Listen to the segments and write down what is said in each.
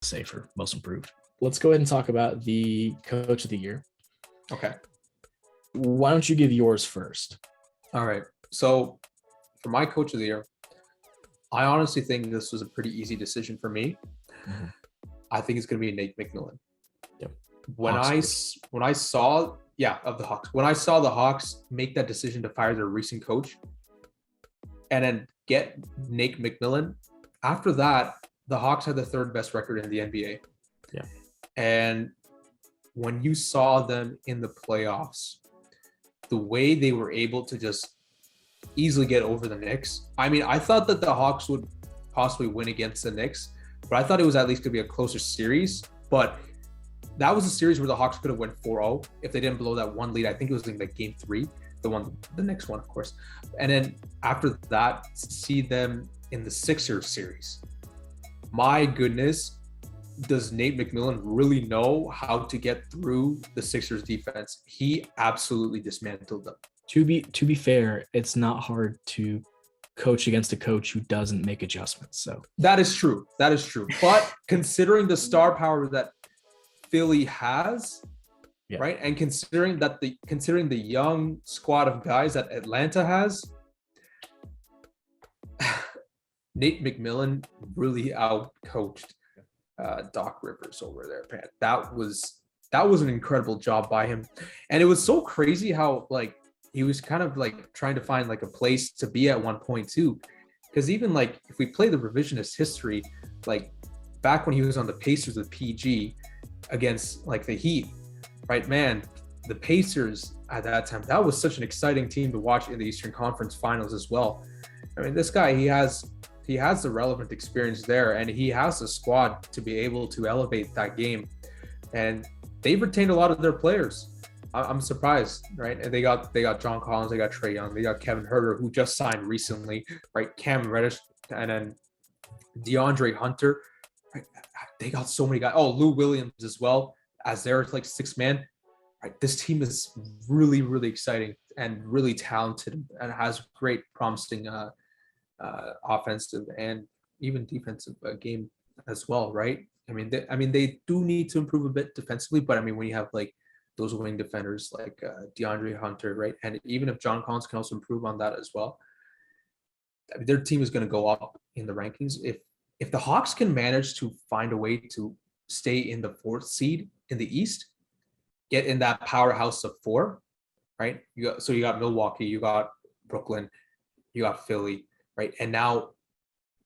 say for most improved. Let's go ahead and talk about the coach of the year. Okay. Why don't you give yours first? All right. So for my coach of the year, I honestly think this was a pretty easy decision for me. Mm-hmm. I think it's going to be Nate McMillan. Yep. When I saw the Hawks make that decision to fire their recent coach and then get Nate McMillan, after that, the Hawks had the third best record in the NBA. Yeah. And when you saw them in the playoffs, the way they were able to just easily get over the Knicks. I mean, I thought that the Hawks would possibly win against the Knicks, but I thought it was at least going to be a closer series. But that was a series where the Hawks could have went 4-0 if they didn't blow that one lead. I think it was in like game 3, the next one, of course. And then after that, see them in the Sixers series. My goodness, does Nate McMillan really know how to get through the Sixers defense? He absolutely dismantled them. To be fair, it's not hard to coach against a coach who doesn't make adjustments. So that is true. But considering the star power that Philly has, right, and considering the young squad of guys that Atlanta has, Nate McMillan really outcoached Doc Rivers over there, man. That was an incredible job by him, and it was so crazy how like he was kind of like trying to find like a place to be at one point too, because even like if we play the revisionist history, like back when he was on the Pacers with PG against like the Heat, right, man, the Pacers at that time, that was such an exciting team to watch in the Eastern Conference Finals as well. I mean, this guy, he has the relevant experience there, and he has the squad to be able to elevate that game, and they've retained a lot of their players. I'm surprised, right? And they got John Collins, they got Trae Young, they got Kevin Huerter, who just signed recently, right? Cam Reddish, and then DeAndre Hunter. Right? They got so many guys. Oh, Lou Williams as well, as their like sixth man. Right? This team is really, really exciting and really talented, and has great, promising offensive and even defensive game as well, right? I mean, they do need to improve a bit defensively, but I mean, when you have like those wing defenders like DeAndre Hunter, right? And even if John Collins can also improve on that as well, I mean, their team is going to go up in the rankings. If the Hawks can manage to find a way to stay in the 4th seed in the East, get in that powerhouse of 4, right? You got Milwaukee, you got Brooklyn, you got Philly, right? And now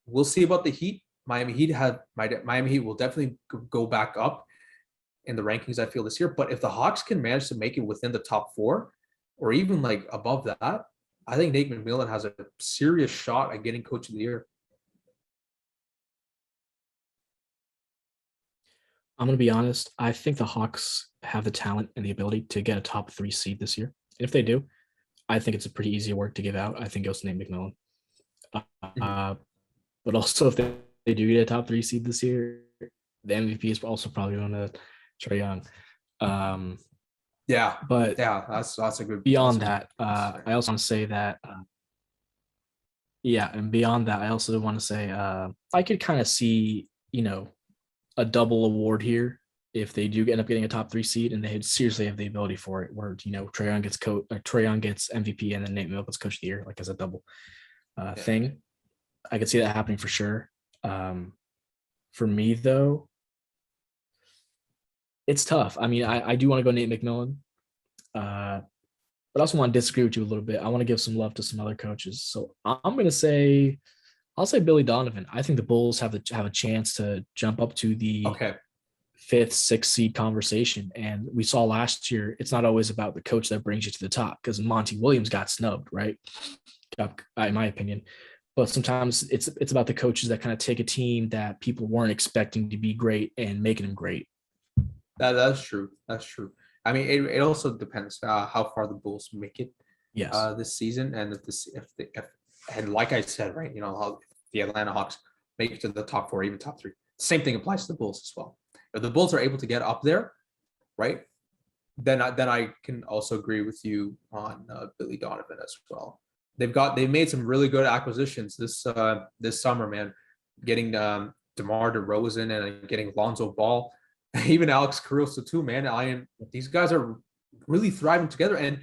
we'll see about the Heat. Miami Heat will definitely go back up in the rankings, I feel, this year. But if the Hawks can manage to make it within the top 4 or even like above that, I think Nate McMillan has a serious shot at getting coach of the year. I'm going to be honest. I think the Hawks have the talent and the ability to get a top 3 seed this year. And if they do, I think it's a pretty easy award to give out. I think it goes to Nate McMillan. But also, if they do get a top 3 seed this year, the MVP is also probably going to Trae Young. But that's a good. Beyond that, I also want to say that. And beyond that, I also want to say I could kind of see, a double award here if they do end up getting a top 3 seed and they seriously have the ability for it, where Trae Young gets MVP and then Nate McMillan gets coach of the year, like as a double thing. I could see that happening for sure. For me though, it's tough. I mean, I do want to go Nate McMillan, but I also want to disagree with you a little bit. I want to give some love to some other coaches. So I'm going to say, I'll say Billy Donovan. I think the Bulls have a chance to jump up to the 5th, 6th seed conversation. And we saw last year, it's not always about the coach that brings you to the top, because Monty Williams got snubbed, right? In my opinion. But sometimes it's about the coaches that kind of take a team that people weren't expecting to be great and making them great. That's true. I mean, it also depends how far the Bulls make it this season, and and like I said, right, how the Atlanta Hawks make it to the top 4, even top 3. Same thing applies to the Bulls as well. If the Bulls are able to get up there, right, then I can also agree with you on Billy Donovan as well. They've made some really good acquisitions this summer, man. Getting DeMar DeRozan and getting Lonzo Ball, even Alex Caruso too, man. These guys are really thriving together, and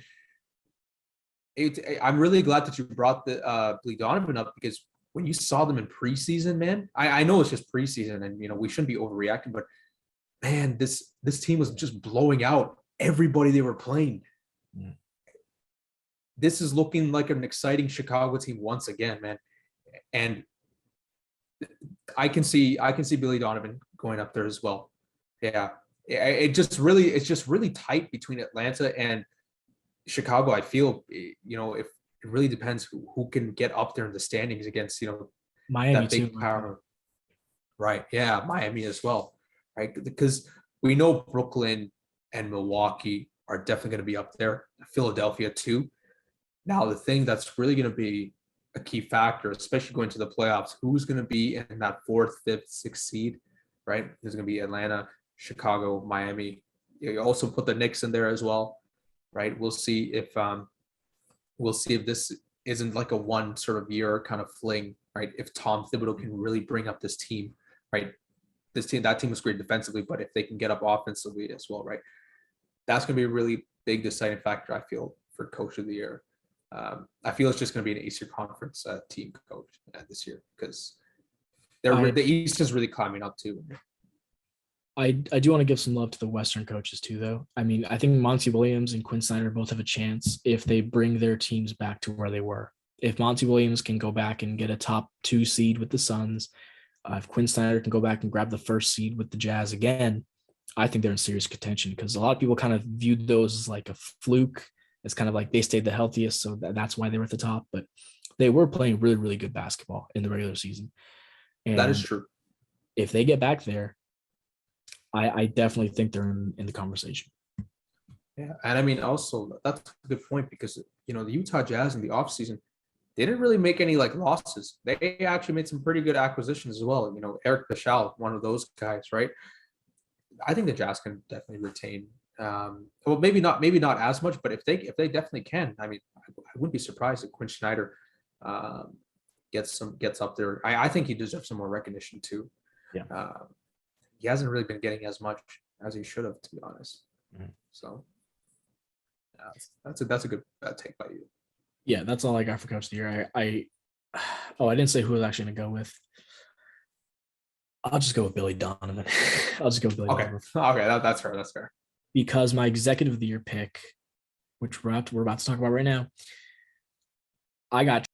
I'm really glad that you brought the Billy Donovan up, because when you saw them in preseason, man, I know it's just preseason, and we shouldn't be overreacting, but man, this team was just blowing out everybody they were playing. Mm. This is looking like an exciting Chicago team once again, man. And I can see Billy Donovan going up there as well. Yeah. It's just really tight between Atlanta and Chicago. I feel, if it really depends who can get up there in the standings against, Miami that big too. power. Right. Yeah. Miami as well. Right. Because we know Brooklyn and Milwaukee are definitely going to be up there. Philadelphia too. Now, the thing that's really going to be a key factor, especially going to the playoffs, who's going to be in that 4th, 5th, 6th seed, right? There's going to be Atlanta, Chicago, Miami. You also put the Knicks in there as well, right? We'll see if this isn't like a one sort of year kind of fling, right? If Tom Thibodeau can really bring up this team, right? That team is great defensively, but if they can get up offensively as well, right? That's going to be a really big deciding factor, I feel, for Coach of the Year. I feel it's just going to be an Eastern Conference team coach this year, because the East is really climbing up too. I do want to give some love to the Western coaches too, though. I mean, I think Monty Williams and Quinn Snyder both have a chance if they bring their teams back to where they were. If Monty Williams can go back and get a top 2 seed with the Suns, if Quinn Snyder can go back and grab the 1st seed with the Jazz again, I think they're in serious contention, because a lot of people kind of viewed those as like a fluke. It's kind of like they stayed the healthiest, so that's why they were at the top. But they were playing really, really good basketball in the regular season. And that is true. If they get back there, I definitely think they're in the conversation. Yeah, and I mean, also, that's a good point, because, the Utah Jazz in the offseason, they didn't really make any like losses. They actually made some pretty good acquisitions as well. Eric Paschall, one of those guys, right? I think the Jazz can definitely retain. Well, maybe not as much, but if they definitely can, I mean, I wouldn't be surprised if Quinn Snyder gets up there. I think he deserves some more recognition too. Yeah. He hasn't really been getting as much as he should have, to be honest. Mm-hmm. So that's a good take by you. Yeah, that's all I got for Coach of the Year. I didn't say who I was actually going to go with. I'll just go with Billy Donovan. Donovan. Okay, that's fair. That's fair. Because my Executive of the Year pick, which we're about to talk about right now, I got